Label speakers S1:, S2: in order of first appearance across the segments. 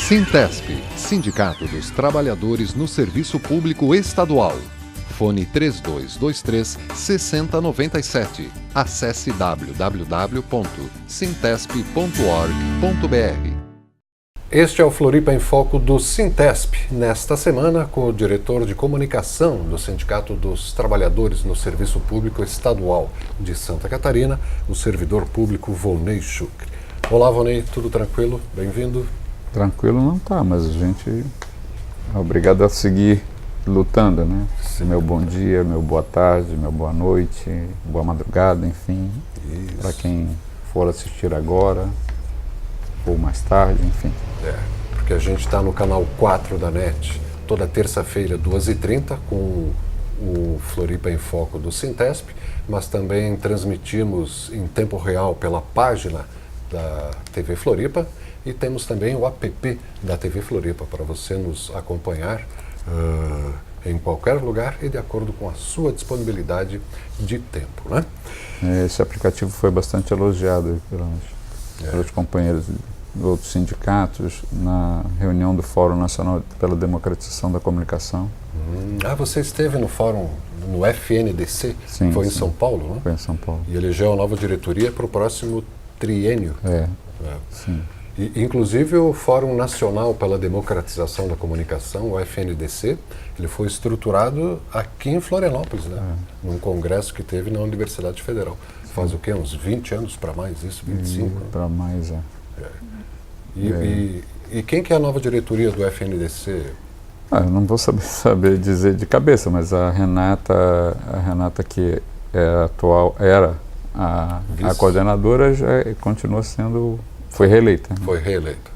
S1: Sintesp, Sindicato dos Trabalhadores no Serviço Público Estadual. Fone 3223-6097. Acesse www.sintesp.org.br. Este é o Floripa em Foco do Sintesp, nesta semana com o diretor de comunicação do Sindicato dos Trabalhadores no Serviço Público Estadual de Santa Catarina, o servidor público Volney Schucre. Olá, Volney, tudo tranquilo? Bem-vindo.
S2: Tranquilo não tá, mas a gente é obrigado a seguir lutando, né?
S1: Sim.
S2: Meu bom dia, meu boa tarde, meu boa noite, boa madrugada, enfim. Para quem for assistir agora ou mais tarde, enfim.
S1: Porque a gente está no canal 4 da NET, toda terça-feira, 2h30, com o Floripa em Foco do Sintesp, mas também transmitimos em tempo real pela página da TV Floripa e temos também o app da TV Floripa para você nos acompanhar em qualquer lugar e de acordo com a sua disponibilidade de tempo, né?
S2: Esse aplicativo foi bastante elogiado pelos companheiros de outros sindicatos na reunião do Fórum Nacional pela Democratização da Comunicação.
S1: Você esteve no fórum, no FNDC,
S2: sim,
S1: foi em
S2: sim.
S1: São Paulo, né?
S2: Foi em São Paulo.
S1: E elegeu a nova diretoria para o próximo triênio.
S2: Sim.
S1: E, inclusive o Fórum Nacional pela Democratização da Comunicação, o FNDC, ele foi estruturado aqui em Florianópolis, né? Num congresso que teve na Universidade Federal. Faz o quê? Uns 20 anos para mais isso? 25?
S2: Para mais,
S1: E quem que é a nova diretoria do FNDC?
S2: Eu não vou saber dizer de cabeça, mas a Renata que é atual, era a coordenadora, já continua sendo, foi reeleita. Né?
S1: Foi reeleita.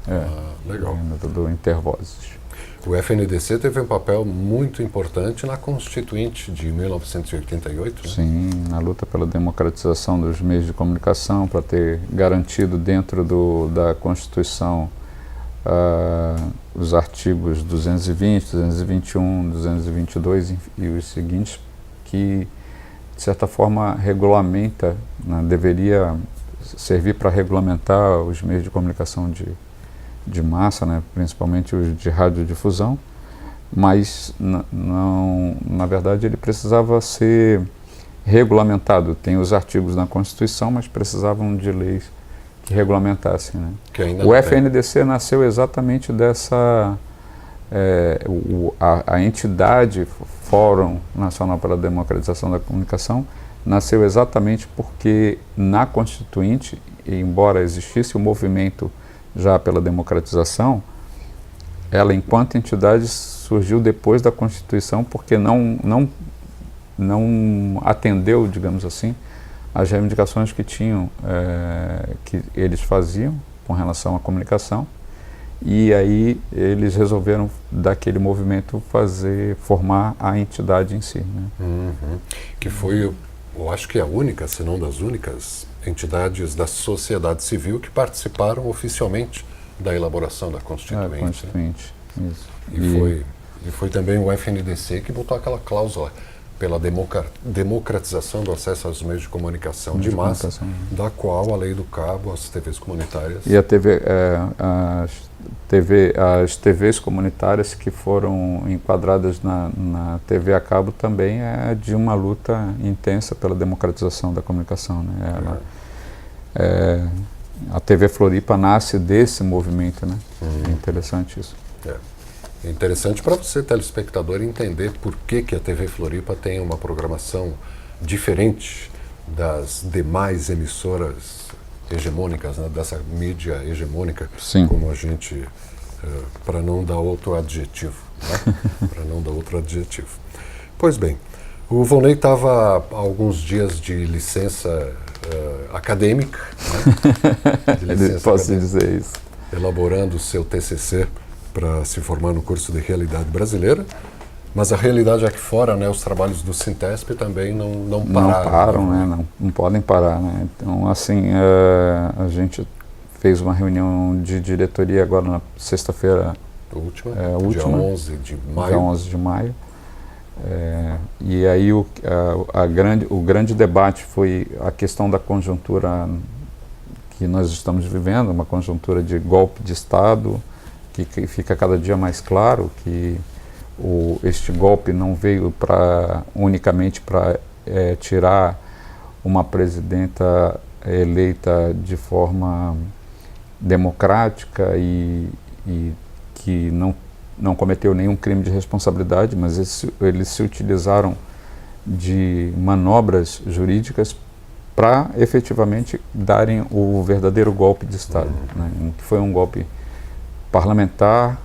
S1: Legal.
S2: Do Intervozes.
S1: O FNDC teve um papel muito importante na Constituinte de 1988. Né?
S2: Sim, na luta pela democratização dos meios de comunicação, para ter garantido dentro da Constituição os artigos 220, 221, 222 e os seguintes, que de certa forma regulamenta, né, deveria servir para regulamentar os meios de comunicação de massa, né, principalmente os de radiodifusão, mas não, na verdade ele precisava ser regulamentado. Tem os artigos na Constituição, mas precisavam de leis que regulamentassem. Né? O FNDC nasceu exatamente dessa... a entidade Fórum Nacional pela Democratização da Comunicação nasceu exatamente porque na Constituinte, embora existisse o movimento já pela democratização, ela enquanto entidade surgiu depois da Constituição porque não atendeu, digamos assim, as reivindicações que que eles faziam com relação à comunicação, e aí eles resolveram daquele movimento formar a entidade em si. Né?
S1: Que foi, eu acho que a única, se não das únicas, entidades da sociedade civil que participaram oficialmente da elaboração da Constituinte.
S2: Constituinte,
S1: né?
S2: Isso.
S1: E foi também o FNDC que botou aquela cláusula pela democratização do acesso aos meios de comunicação de massa, da qual a Lei do Cabo, as TVs comunitárias...
S2: E as TVs comunitárias que foram enquadradas na TV a cabo também é de uma luta intensa pela democratização da comunicação. Né? A TV Floripa nasce desse movimento, né? É interessante isso.
S1: É interessante para você, telespectador, entender por que a TV Floripa tem uma programação diferente das demais emissoras hegemônicas, né, dessa mídia hegemônica,
S2: Sim.
S1: como a gente, para não dar outro adjetivo. Né? Para não dar outro adjetivo. Pois bem, o Volney estava há alguns dias de licença acadêmica, né?
S2: Posso dizer isso.
S1: Elaborando o seu TCC para se formar no curso de Realidade Brasileira, mas a realidade aqui fora, né, os trabalhos do Sintesp também não pararam.
S2: Não param, né? Não podem parar, né? Então, assim, a gente fez uma reunião de diretoria agora na sexta-feira última, dia 11 de maio. Dia 11 de maio. E aí o grande debate foi a questão da conjuntura que nós estamos vivendo, uma conjuntura de golpe de Estado, que fica cada dia mais claro que este golpe não veio unicamente para tirar uma presidenta eleita de forma democrática e que não cometeu nenhum crime de responsabilidade, mas eles se utilizaram de manobras jurídicas para efetivamente darem o verdadeiro golpe de Estado, né? Que foi um golpe parlamentar,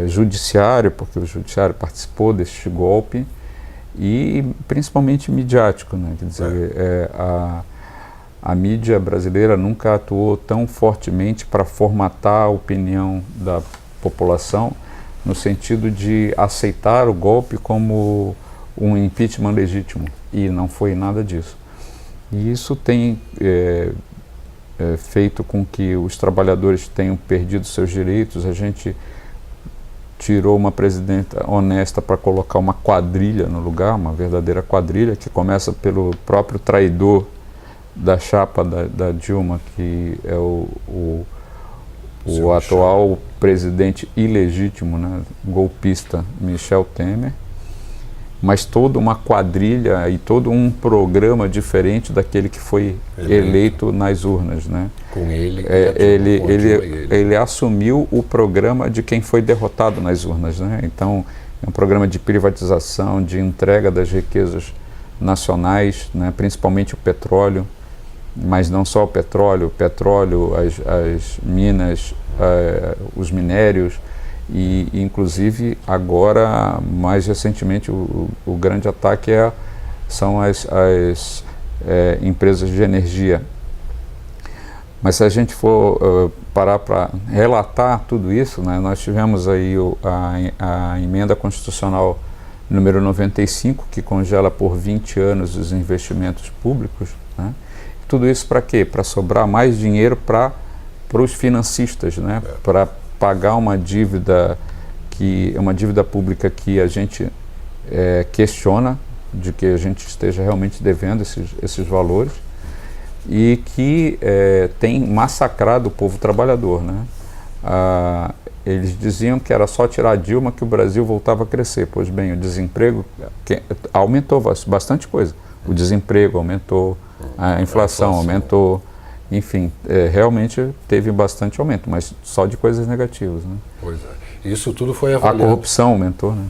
S2: judiciário, porque o judiciário participou deste golpe, e principalmente midiático, né? Quer dizer, a mídia brasileira nunca atuou tão fortemente para formatar a opinião da população no sentido de aceitar o golpe como um impeachment legítimo, e não foi nada disso. E isso tem feito com que os trabalhadores tenham perdido seus direitos. A gente tirou uma presidenta honesta para colocar uma quadrilha no lugar, uma verdadeira quadrilha, que começa pelo próprio traidor da chapa da Dilma, que é o atual presidente ilegítimo, né, golpista, Michel Temer, mas toda uma quadrilha e todo um programa diferente daquele que foi eleito nas urnas, né?
S1: Com ele,
S2: ele assumiu o programa de quem foi derrotado nas urnas, né? Então, é um programa de privatização, de entrega das riquezas nacionais, né? Principalmente o petróleo, mas não só o petróleo, as minas, os minérios, e inclusive agora, mais recentemente, o grande ataque são as empresas de energia. Mas se a gente for parar para relatar tudo isso, né, nós tivemos aí a emenda constitucional número 95, que congela por 20 anos os investimentos públicos, né? Tudo isso para quê? Para sobrar mais dinheiro para os financistas, né? Para pagar uma dívida pública que a gente questiona de que a gente esteja realmente devendo esses valores, e que tem massacrado o povo trabalhador, né? Eles diziam que era só tirar a Dilma que o Brasil voltava a crescer. Pois bem, o desemprego aumentou bastante coisa. O desemprego aumentou, a inflação aumentou. Enfim, realmente teve bastante aumento, mas só de coisas negativas, né?
S1: Pois é. Isso tudo foi avaliado.
S2: A corrupção aumentou, né?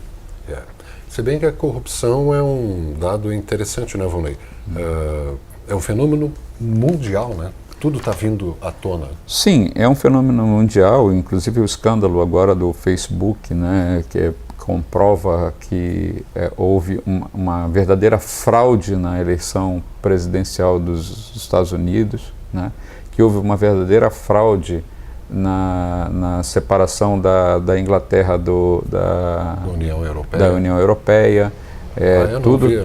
S1: Se bem que a corrupção é um dado interessante, né, Vonley? É um fenômeno mundial, né? Tudo está vindo à tona.
S2: Sim, é um fenômeno mundial, inclusive o escândalo agora do Facebook, né, que comprova que houve uma verdadeira fraude na eleição presidencial dos Estados Unidos, né, que houve uma verdadeira fraude na separação da Inglaterra da União Europeia.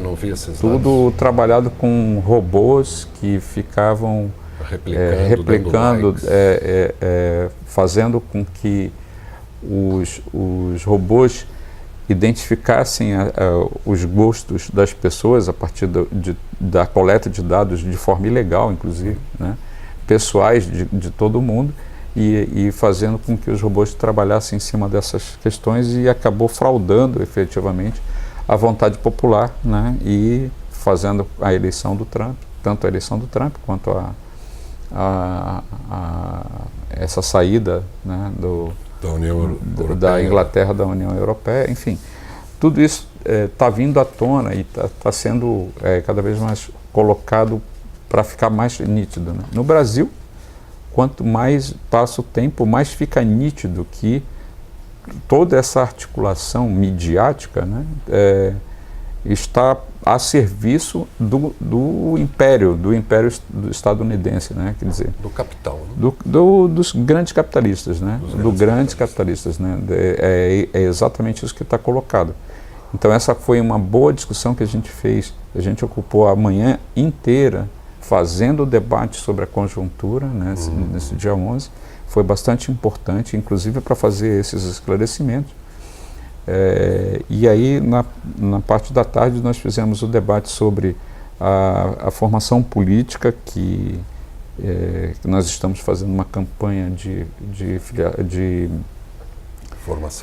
S1: Não vi esses
S2: tudo trabalhado com robôs que ficavam replicando, fazendo com que os robôs identificassem os gostos das pessoas a partir da coleta de dados de forma ilegal, inclusive, né, pessoais de todo mundo, e fazendo com que os robôs trabalhassem em cima dessas questões, e acabou fraudando efetivamente a vontade popular, né, e fazendo a eleição do Trump, tanto a eleição do Trump quanto essa saída, né, da Inglaterra da União Europeia. Enfim, tudo isso está vindo à tona e está sendo cada vez mais colocado para ficar mais nítido, né? No Brasil, quanto mais passa o tempo, mais fica nítido que toda essa articulação midiática, né, está a serviço do império estadunidense, né, quer dizer,
S1: do capital, né?
S2: Dos grandes capitalistas, né, grandes capitalistas, né, é exatamente isso que está colocado. Então essa foi uma boa discussão que a gente fez. A gente ocupou a manhã inteira fazendo o debate sobre a conjuntura, né, nesse dia 11. Foi bastante importante, inclusive para fazer esses esclarecimentos. E aí, na parte da tarde, nós fizemos o debate sobre a formação política que nós estamos fazendo uma campanha de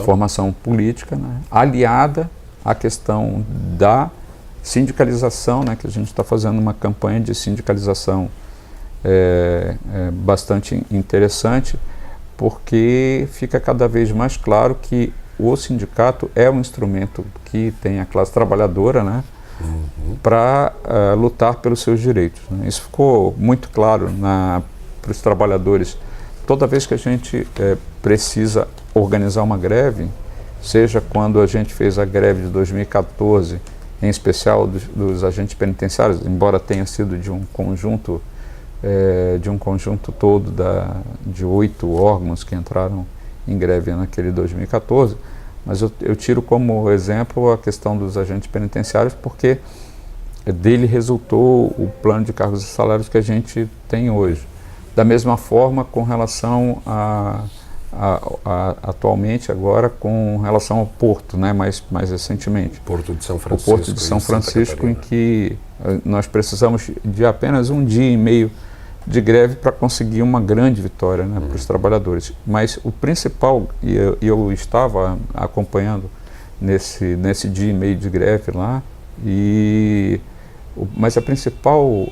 S2: formação política, né, aliada à questão da sindicalização, né, que a gente está fazendo uma campanha de sindicalização bastante interessante, porque fica cada vez mais claro que o sindicato é um instrumento que tem a classe trabalhadora, né, para lutar pelos seus direitos, né. Isso ficou muito claro para os trabalhadores. Toda vez que a gente precisa organizar uma greve, seja quando a gente fez a greve de 2014, em especial dos agentes penitenciários, embora tenha sido de um conjunto todo de 8 órgãos que entraram em greve naquele 2014, mas eu tiro como exemplo a questão dos agentes penitenciários, porque dele resultou o plano de cargos e salários que a gente tem hoje. Da mesma forma, com relação atualmente agora, com relação ao Porto, né, mais recentemente.
S1: Porto de São Francisco.
S2: O Porto de São Francisco, em que nós precisamos de apenas 1 dia e meio de greve para conseguir uma grande vitória, né, para os trabalhadores. Mas o principal, e eu estava acompanhando nesse dia e meio de greve lá, mas a principal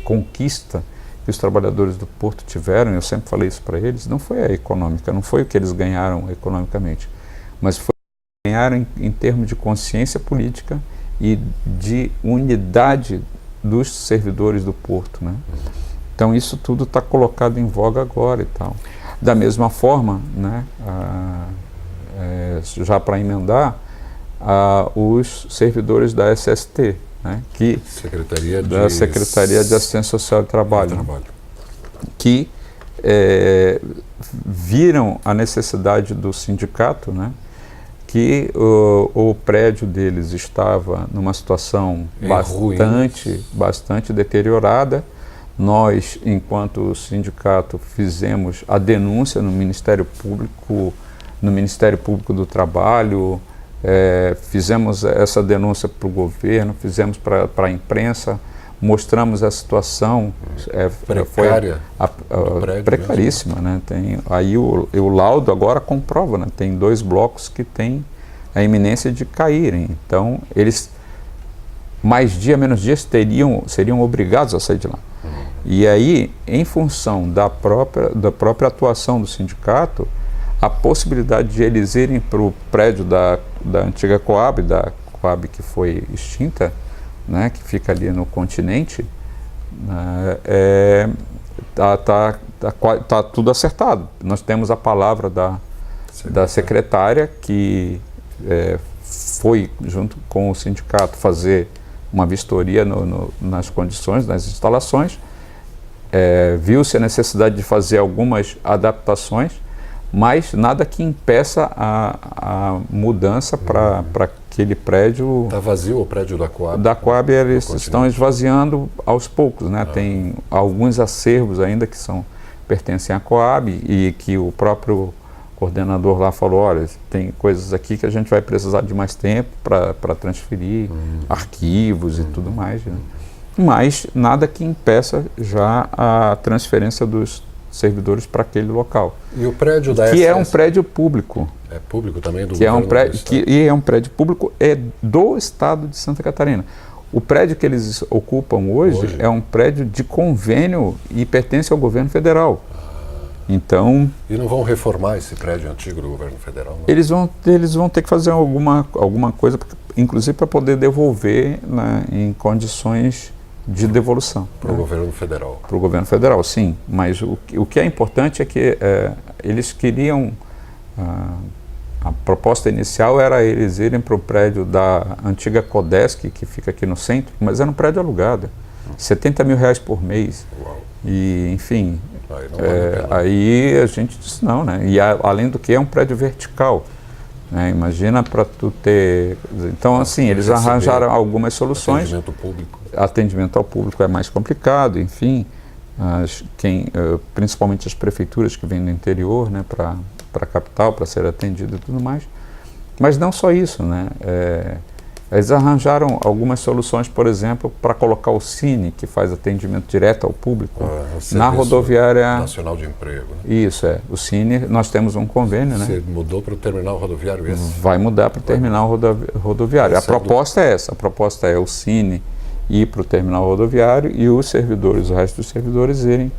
S2: conquista que os trabalhadores do Porto tiveram, eu sempre falei isso para eles, não foi a econômica, não foi o que eles ganharam economicamente, mas foi o que ganharam em termos de consciência política e de unidade dos servidores do Porto, né? Então isso tudo está colocado em voga agora e tal. Da mesma forma, né, já para emendar, os servidores da SST, né, da Secretaria de Assistência Social e Trabalho, né, que viram a necessidade do sindicato, né, que o prédio deles estava numa situação bastante deteriorada. Nós, enquanto sindicato, fizemos a denúncia no Ministério Público do Trabalho, fizemos essa denúncia para o governo, fizemos para a imprensa, mostramos a situação precaríssima, né? Aí o laudo agora comprova, né? Tem 2 blocos que têm a iminência de caírem. Então, eles, mais dia, menos dia, seriam obrigados a sair de lá. E aí, em função da própria atuação do sindicato, a possibilidade de eles irem para o prédio da antiga Coab, da Coab que foi extinta, né, que fica ali no continente, tá tudo acertado. Nós temos a palavra da secretária que foi, junto com o sindicato, fazer uma vistoria nas condições, nas instalações, viu-se a necessidade de fazer algumas adaptações, mas nada que impeça a mudança para aquele prédio.
S1: Está vazio o prédio da Coab?
S2: Da Coab, eles estão esvaziando aos poucos, né? Tem alguns acervos ainda que pertencem à Coab e que o próprio coordenador lá falou, olha, tem coisas aqui que a gente vai precisar de mais tempo para transferir, arquivos e tudo mais, né? Mas nada que impeça já a transferência dos servidores para aquele local.
S1: E o prédio da
S2: que é um prédio público.
S1: É público também do
S2: que é um prédio e é um prédio público do estado de Santa Catarina. O prédio que eles ocupam hoje é um prédio de convênio e pertence ao governo federal. Então,
S1: e não vão reformar esse prédio antigo do governo federal? Não?
S2: Eles vão ter que fazer alguma coisa, inclusive para poder devolver, né, em condições de devolução.
S1: Para o governo federal?
S2: Para o governo federal, sim. Mas o que é importante é que eles queriam... A proposta inicial era eles irem para o prédio da antiga Codesc, que fica aqui no centro, mas era um prédio alugado. R$70 mil por mês. Uau. E, enfim... Aí a gente disse não, né? E além do que é um prédio vertical, né? Imagina para tu ter... Então, assim, eles arranjaram algumas soluções. Atendimento ao público é mais complicado, enfim. Principalmente as prefeituras que vêm do interior, né? Para a capital, para ser atendido e tudo mais. Mas não só isso, né? Eles arranjaram algumas soluções, por exemplo, para colocar o Cine, que faz atendimento direto ao público, na rodoviária
S1: Nacional de Emprego. Né?
S2: Isso, o Cine, nós temos um convênio, né?
S1: Você mudou para o terminal rodoviário esse?
S2: Vai mudar para o terminal rodoviário. A proposta é essa, a proposta é o Cine ir para o terminal rodoviário e os servidores, o resto dos servidores irem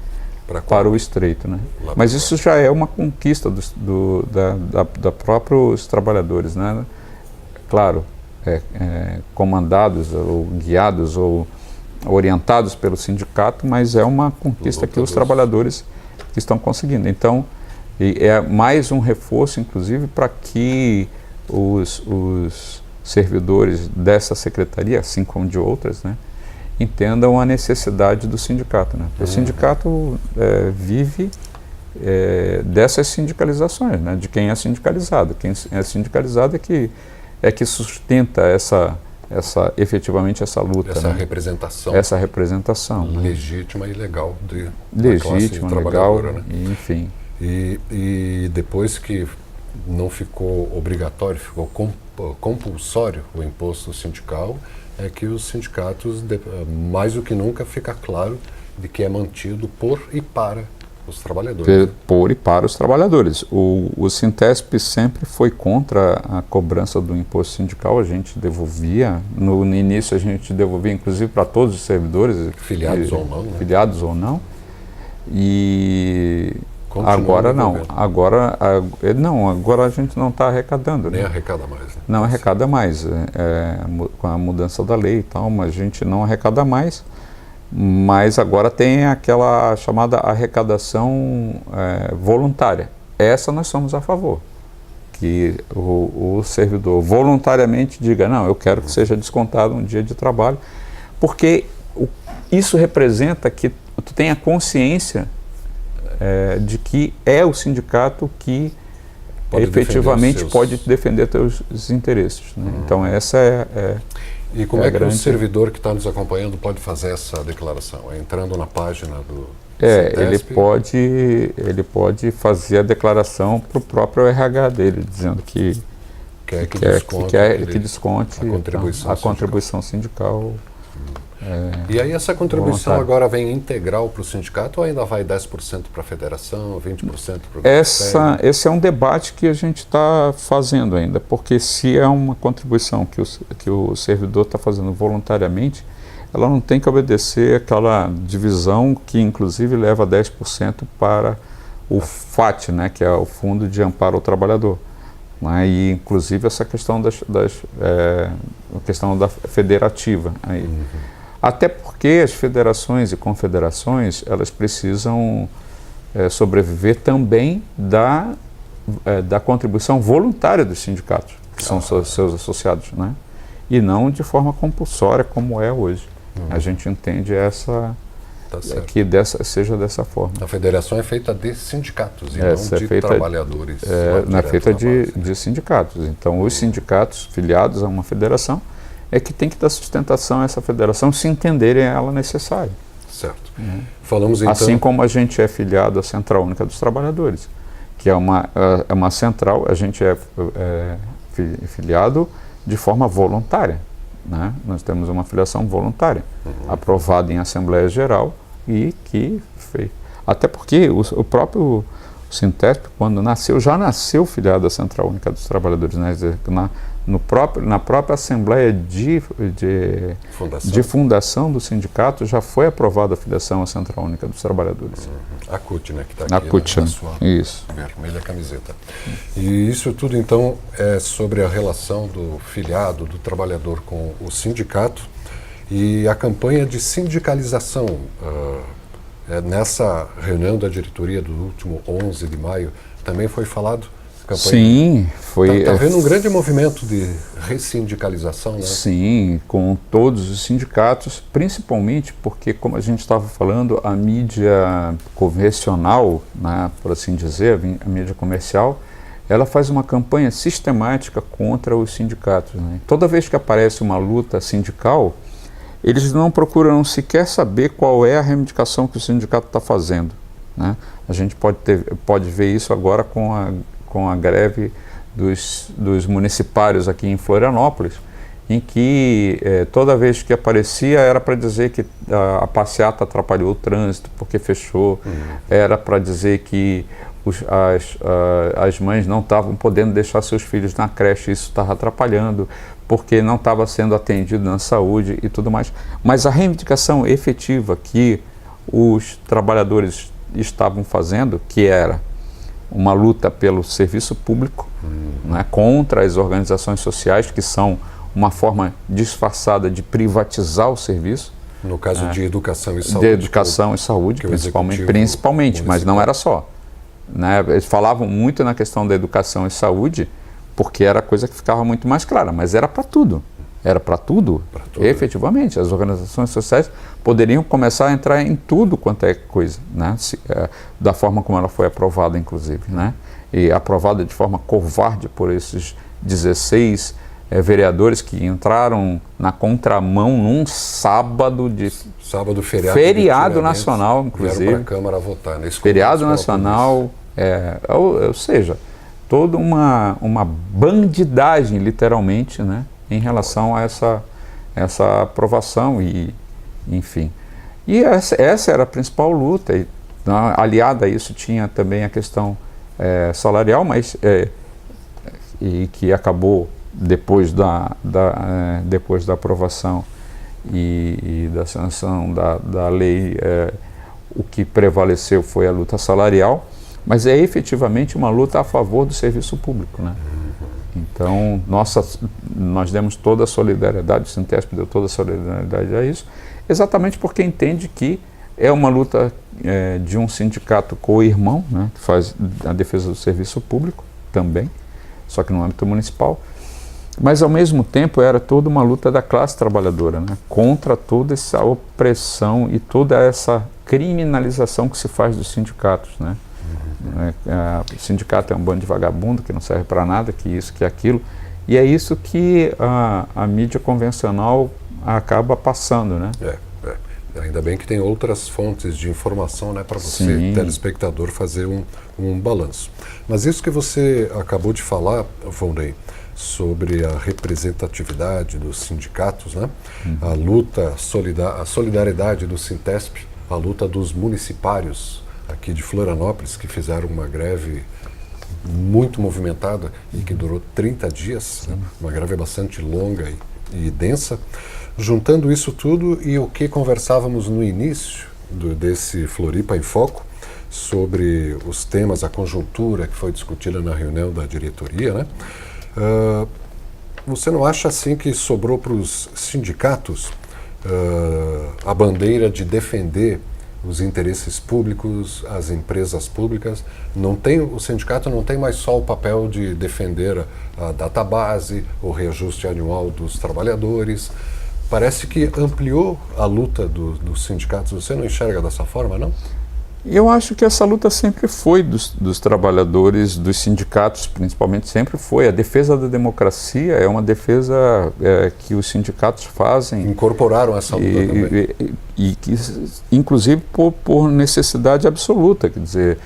S2: para o estreito, né? Mas isso já é uma conquista da próprios trabalhadores, né? Claro, comandados ou guiados ou orientados pelo sindicato, mas é uma conquista que os trabalhadores estão conseguindo. Então, é mais um reforço, inclusive, para que os servidores dessa secretaria, assim como de outras, né, entendam a necessidade do sindicato, né? O sindicato vive dessas sindicalizações, né? De quem é sindicalizado. Quem é sindicalizado é que sustenta efetivamente essa luta.
S1: Essa,
S2: né?
S1: representação.
S2: Essa representação.
S1: Legítima e legal
S2: legítima, legal, né? Enfim.
S1: E depois que não ficou obrigatório, ficou compulsório o imposto sindical, é que os sindicatos, mais do que nunca, fica claro de que é mantido por e para os trabalhadores.
S2: Por e para os trabalhadores. O Sintesp sempre foi contra a cobrança do imposto sindical, a gente devolvia, no início a gente devolvia inclusive para todos os servidores,
S1: filiados ou não, né?
S2: Filiados ou não, e
S1: agora
S2: não, agora a gente não está arrecadando.
S1: Nem
S2: né?
S1: arrecada mais. Né?
S2: Não arrecada mais, com a mudança da lei e tal, mas a gente não arrecada mais. Mas agora tem aquela chamada arrecadação voluntária. Essa nós somos a favor. Que o servidor voluntariamente diga, não, eu quero que seja descontado um dia de trabalho, porque isso representa que tu tenha consciência de que é o sindicato que efetivamente pode defender teus interesses. Né? Então essa
S1: E como é que o servidor que está nos acompanhando pode fazer essa declaração? Entrando na página do Sintesp?
S2: Ele pode fazer a declaração para o próprio RH dele, dizendo que
S1: quer que
S2: desconte a contribuição sindical.
S1: E aí essa contribuição
S2: voluntária.
S1: Agora vem integral para o sindicato ou ainda vai 10% para a federação, 20% para o
S2: Esse é um debate que a gente está fazendo ainda, porque se é uma contribuição que o servidor está fazendo voluntariamente, ela não tem que obedecer aquela divisão que inclusive leva 10% para o FAT, né, que é o Fundo de Amparo ao Trabalhador. Né, e inclusive essa questão a questão da federativa. Aí. Até porque as federações e confederações, elas precisam sobreviver também da contribuição voluntária dos sindicatos, que são seus associados, né? E não de forma compulsória, como é hoje. A gente entende que seja dessa forma.
S1: A federação é feita de sindicatos e não de trabalhadores.
S2: Não é feita de sindicatos. Então, os sindicatos filiados a uma federação é que tem que dar sustentação a essa federação se entenderem ela necessária.
S1: Certo. Falamos então...
S2: Assim como a gente é filiado à Central Única dos Trabalhadores, que é uma central, a gente é filiado de forma voluntária. Né? Nós temos uma filiação voluntária, aprovada em Assembleia Geral e que fez. Até porque o próprio Sintesp, quando nasceu, já nasceu filiado à Central Única dos Trabalhadores, né? Na própria Assembleia de fundação do sindicato já foi aprovada a filiação à Central Única dos Trabalhadores.
S1: A CUT, né, que está aqui na sua vermelha camiseta. E isso tudo, então, é sobre a relação do filiado, do trabalhador com o sindicato e a campanha de sindicalização. Nessa reunião da diretoria do último 11 de maio, também foi falado?
S2: Sim, foi.
S1: Está havendo um grande movimento de ressindicalização, né?
S2: Sim, com todos os sindicatos, principalmente porque, como a gente estava falando, a mídia convencional, né, por assim dizer, a mídia comercial, ela faz uma campanha sistemática contra os sindicatos. Né? Toda vez que aparece uma luta sindical, eles não procuram sequer saber qual é a reivindicação que o sindicato está fazendo. Né? A gente pode ver isso agora com a greve dos municipários aqui em Florianópolis, em que toda vez que aparecia era para dizer que a passeata atrapalhou o trânsito porque fechou, era para dizer que as mães não estavam podendo deixar seus filhos na creche, isso estava atrapalhando, porque não estava sendo atendido na saúde e tudo mais. Mas a reivindicação efetiva que os trabalhadores estavam fazendo, que era uma luta pelo serviço público, né, contra as organizações sociais, que são uma forma disfarçada de privatizar o serviço.
S1: No caso de educação e saúde.
S2: De educação e saúde, principalmente, mas não era só. Né? Eles falavam muito na questão da educação e saúde, porque era a coisa que ficava muito mais clara, mas era para tudo. Era para tudo, efetivamente. As organizações sociais poderiam começar a entrar em tudo quanto é coisa, né? Da forma como ela foi aprovada, inclusive. Né? E aprovada de forma covarde por esses 16 vereadores que entraram na contramão num sábado de...
S1: Sábado,
S2: feriado nacional, inclusive.
S1: Vieram para a Câmara votar.
S2: Feriado nacional, ou seja, toda uma bandidagem, literalmente, né, em relação a essa aprovação e, enfim. E essa era a principal luta. E, aliada a isso tinha também a questão salarial, mas e que acabou depois da aprovação e da sanção da lei, o que prevaleceu foi a luta salarial, mas é efetivamente uma luta a favor do serviço público, né? Então, nós demos toda a solidariedade, o Sintesp deu toda a solidariedade a isso, exatamente porque entende que é uma luta de um sindicato co-irmão, né, que faz a defesa do serviço público também, só que no âmbito municipal, mas ao mesmo tempo era toda uma luta da classe trabalhadora, né, contra toda essa opressão e toda essa criminalização que se faz dos sindicatos, né. O sindicato é um bando de vagabundo que não serve para nada, que isso, que aquilo, e é isso que a mídia convencional acaba passando, né.
S1: Ainda bem que tem outras fontes de informação, né, para você,
S2: Sim,
S1: telespectador, fazer um balanço. Mas isso que você acabou de falar, Volney, sobre a representatividade dos sindicatos, né, a luta, a solidariedade do Sintesp, a luta dos municipários aqui de Florianópolis, que fizeram uma greve muito movimentada e que durou 30 dias, né, uma greve bastante longa e densa. Juntando isso tudo e o que conversávamos no início desse Floripa em Foco, sobre os temas, a conjuntura que foi discutida na reunião da diretoria, né? Você não acha assim que sobrou para os sindicatos a bandeira de defender os interesses públicos, as empresas públicas? O sindicato não tem mais só o papel de defender a database, o reajuste anual dos trabalhadores. Parece que ampliou a luta dos sindicatos. Você não enxerga dessa forma, não?
S2: Eu acho que essa luta sempre foi dos trabalhadores, dos sindicatos, principalmente, sempre foi. A defesa da democracia é uma defesa que os sindicatos fazem.
S1: Incorporaram essa luta também.
S2: E que, inclusive, por necessidade absoluta. Quer dizer,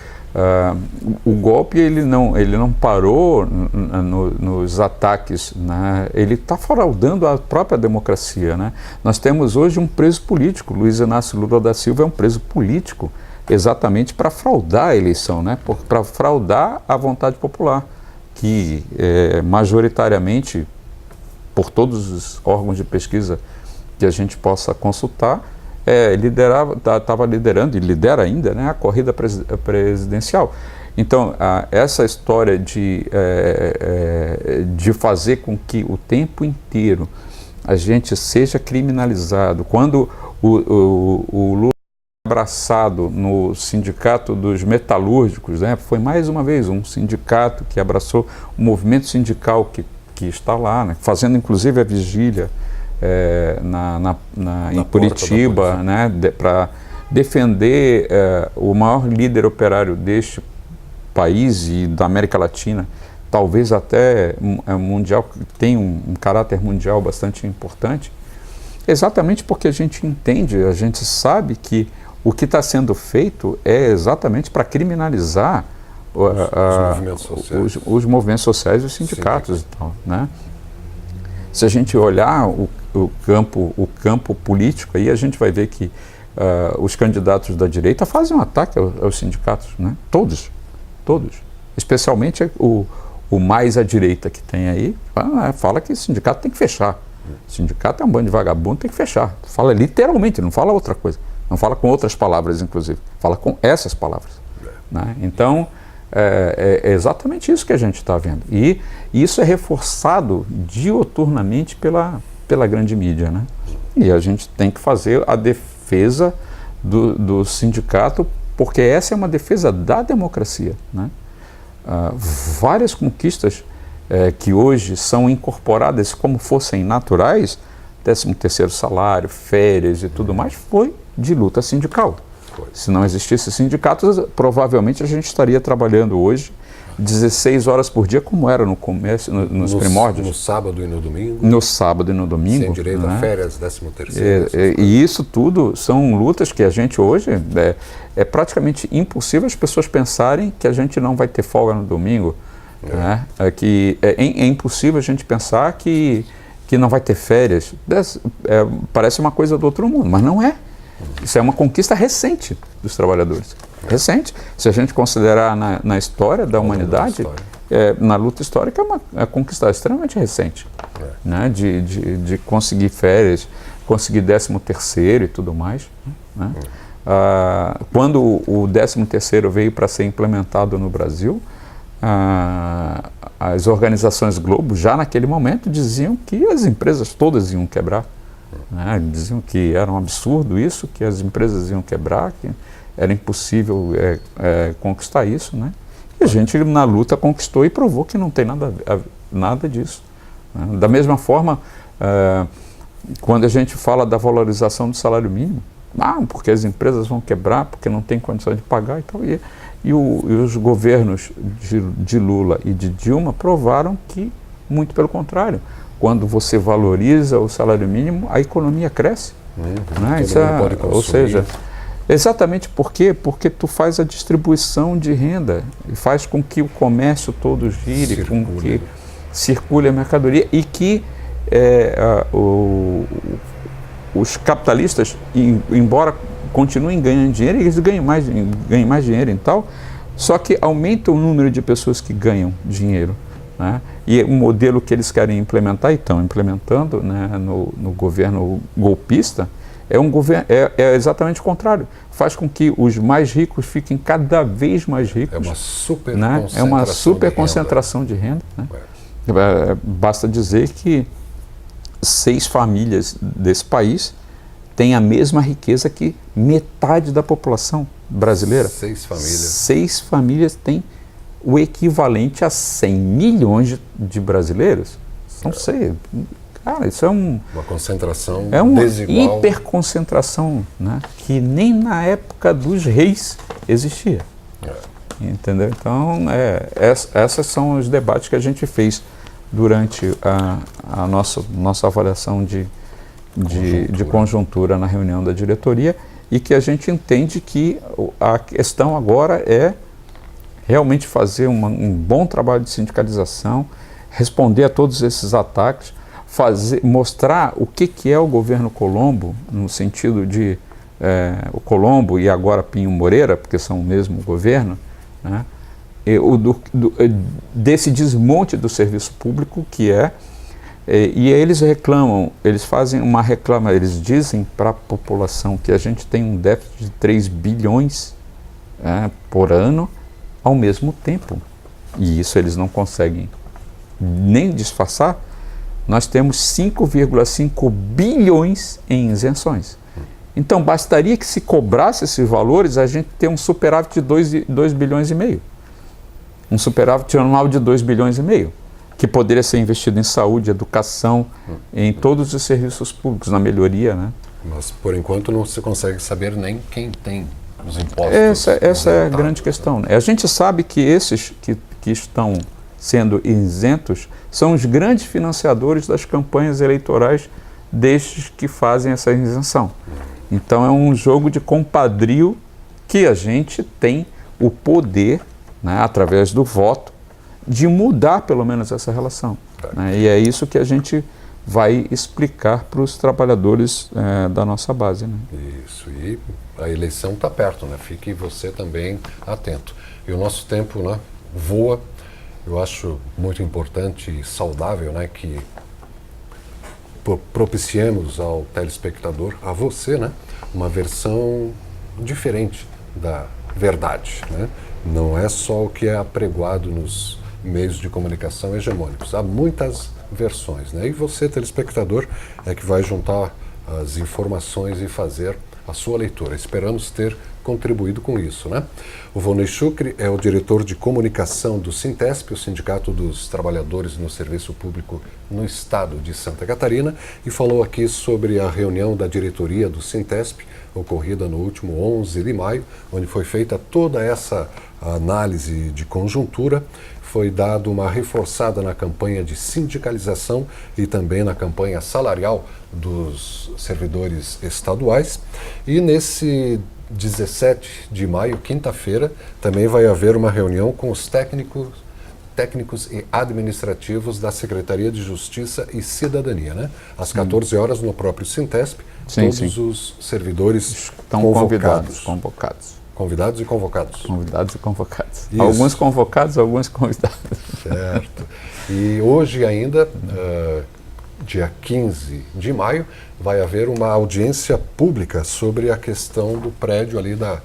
S2: o golpe ele não parou nos ataques, né? Ele está fraudando a própria democracia, né? Nós temos hoje um preso político. Luiz Inácio Lula da Silva é um preso político, exatamente para fraudar a eleição, né? Para fraudar a vontade popular, que majoritariamente, por todos os órgãos de pesquisa que a gente possa consultar, estava liderando, e lidera ainda, né, a corrida presidencial. Então, essa história de fazer com que o tempo inteiro a gente seja criminalizado, quando o Lula abraçado no sindicato dos metalúrgicos, né, foi mais uma vez um sindicato que abraçou o movimento sindical que está lá, né, fazendo inclusive a vigília em Curitiba, né, para defender o maior líder operário deste país e da América Latina, talvez até mundial, que tem um caráter mundial bastante importante, exatamente porque a gente entende, a gente sabe que o que está sendo feito é exatamente para criminalizar os movimentos sociais e os sindicatos e tal, né? Se a gente olhar o campo político, aí a gente vai ver que os candidatos da direita fazem um ataque aos sindicatos, né? Todos. Especialmente o mais à direita que tem aí, fala que o sindicato tem que fechar. O sindicato é um bando de vagabundo, tem que fechar. Fala literalmente, não fala outra coisa. Não fala com outras palavras, inclusive. Fala com essas palavras. Né? Então, é exatamente isso que a gente está vendo. E isso é reforçado diuturnamente pela grande mídia. Né? E a gente tem que fazer a defesa do sindicato, porque essa é uma defesa da democracia. Né? Várias conquistas que hoje são incorporadas como fossem naturais, 13º salário, férias e tudo mais, foi de luta sindical. Se não existisse sindicatos, provavelmente a gente estaria trabalhando hoje 16 horas por dia, como era no começo, nos primórdios.
S1: No sábado e no domingo.
S2: No sábado e no domingo.
S1: Sem direito a férias, 13º.
S2: E isso tudo são lutas que a gente hoje, é praticamente impossível as pessoas pensarem que a gente não vai ter folga no domingo. Né? É impossível a gente pensar que não vai ter férias. Parece uma coisa do outro mundo, mas não é. Isso é uma conquista recente dos trabalhadores. Recente. Se a gente considerar na história da humanidade, na luta histórica, é uma conquista extremamente recente. Né? De conseguir férias, conseguir 13º e tudo mais. Né? Quando o 13º veio para ser implementado no Brasil, as organizações Globo, já naquele momento, diziam que as empresas todas iam quebrar. Né? Diziam que era um absurdo isso, que as empresas iam quebrar, que era impossível conquistar isso. Né? E a gente, na luta, conquistou e provou que não tem nada disso. Né? Da mesma forma, quando a gente fala da valorização do salário mínimo, porque as empresas vão quebrar, porque não tem condição de pagar e tal. E os governos de Lula e de Dilma provaram que, muito pelo contrário, quando você valoriza o salário mínimo, a economia cresce. Né? Ou seja, exatamente por quê? Porque tu faz a distribuição de renda e faz com que o comércio todo gire, com que circule a mercadoria e que os capitalistas, embora continuem ganhando dinheiro, eles ganham mais dinheiro e tal, só que aumenta o número de pessoas que ganham dinheiro. Né? E o modelo que eles querem implementar e estão implementando, né, no governo golpista é exatamente o contrário. Faz com que os mais ricos fiquem cada vez mais ricos.
S1: É uma super
S2: concentração de renda. Né? Basta dizer que 6 famílias desse país têm a mesma riqueza que metade da população brasileira.
S1: 6 famílias.
S2: 6 famílias têm o equivalente a 100 milhões de brasileiros. Não sei. Cara, isso é uma
S1: concentração
S2: desigual. Hiperconcentração, né? Que nem na época dos reis existia. Entendeu? Então, esses são os debates que a gente fez durante a nossa avaliação de conjuntura na reunião da diretoria, e que a gente entende que a questão agora é realmente fazer um bom trabalho de sindicalização, responder a todos esses ataques, mostrar o que é o governo Colombo, no sentido de o Colombo e agora Pinho Moreira, porque são o mesmo governo, né? Desse desmonte do serviço público e eles reclamam, eles fazem uma reclama, eles dizem para a população que a gente tem um déficit de 3 bilhões por ano ao mesmo tempo. E isso eles não conseguem nem disfarçar. Nós temos 5,5 bilhões em isenções. Então, bastaria que se cobrasse esses valores, a gente ter um superávit de 2 bilhões e meio. Um superávit anual de 2 bilhões e meio, que poderia ser investido em saúde, educação, em todos os serviços públicos, na melhoria, né?
S1: Mas, por enquanto, não se consegue saber nem quem tem os impostos.
S2: Essa é a grande questão. Né? A gente sabe que esses que estão sendo isentos são os grandes financiadores das campanhas eleitorais destes que fazem essa isenção. Então, é um jogo de compadrio que a gente tem o poder, né, através do voto, de mudar pelo menos essa relação. Né? E é isso que a gente vai explicar para os trabalhadores da nossa base, né?
S1: Isso, e a eleição está perto, né? Fique você também atento. E o nosso tempo, né, voa. Eu acho muito importante e saudável, né, que propiciemos ao telespectador, a você, né, uma versão diferente da verdade, né? Não é só o que é apregoado nos meios de comunicação hegemônicos. Há muitas versões, né? E você, telespectador, é que vai juntar as informações e fazer a sua leitura. Esperamos ter contribuído com isso, né? O Volney Chucre é o diretor de comunicação do Sintesp, o Sindicato dos Trabalhadores no Serviço Público no Estado de Santa Catarina, e falou aqui sobre a reunião da diretoria do Sintesp, ocorrida no último 11 de maio, onde foi feita toda essa análise de conjuntura. Foi dada uma reforçada na campanha de sindicalização e também na campanha salarial dos servidores estaduais. E nesse 17 de maio, quinta-feira, também vai haver uma reunião com os técnicos e administrativos da Secretaria de Justiça e Cidadania, né? Às 14 horas no próprio Sintesp, todos os servidores
S2: estão convidados.
S1: Convidados e convocados.
S2: Convidados e convocados.
S1: Isso.
S2: Alguns convocados, alguns convidados.
S1: Certo. E hoje ainda, dia 15 de maio, vai haver uma audiência pública sobre a questão do prédio ali da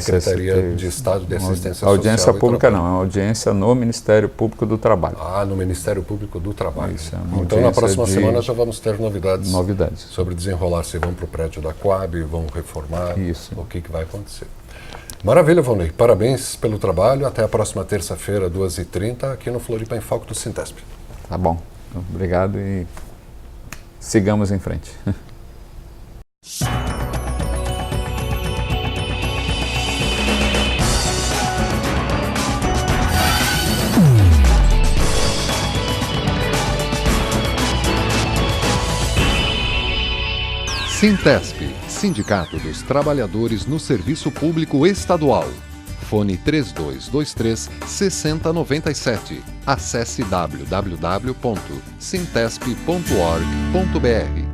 S1: Secretaria de Estado de Assistência Social.
S2: Audiência pública não, é uma audiência no Ministério Público do Trabalho.
S1: No Ministério Público do Trabalho.
S2: Isso,
S1: então na próxima semana já vamos ter novidades.
S2: Novidades.
S1: Sobre desenrolar, se vão para o prédio da Coab, vão reformar, o que vai acontecer. Maravilha, Volney. Parabéns pelo trabalho. Até a próxima terça-feira, 2h30, aqui no Floripa em Foco do Sintesp.
S2: Tá bom. Obrigado e sigamos em frente.
S1: Sintesp, Sindicato dos Trabalhadores no Serviço Público Estadual. Fone 3223-6097. Acesse www.sintesp.org.br.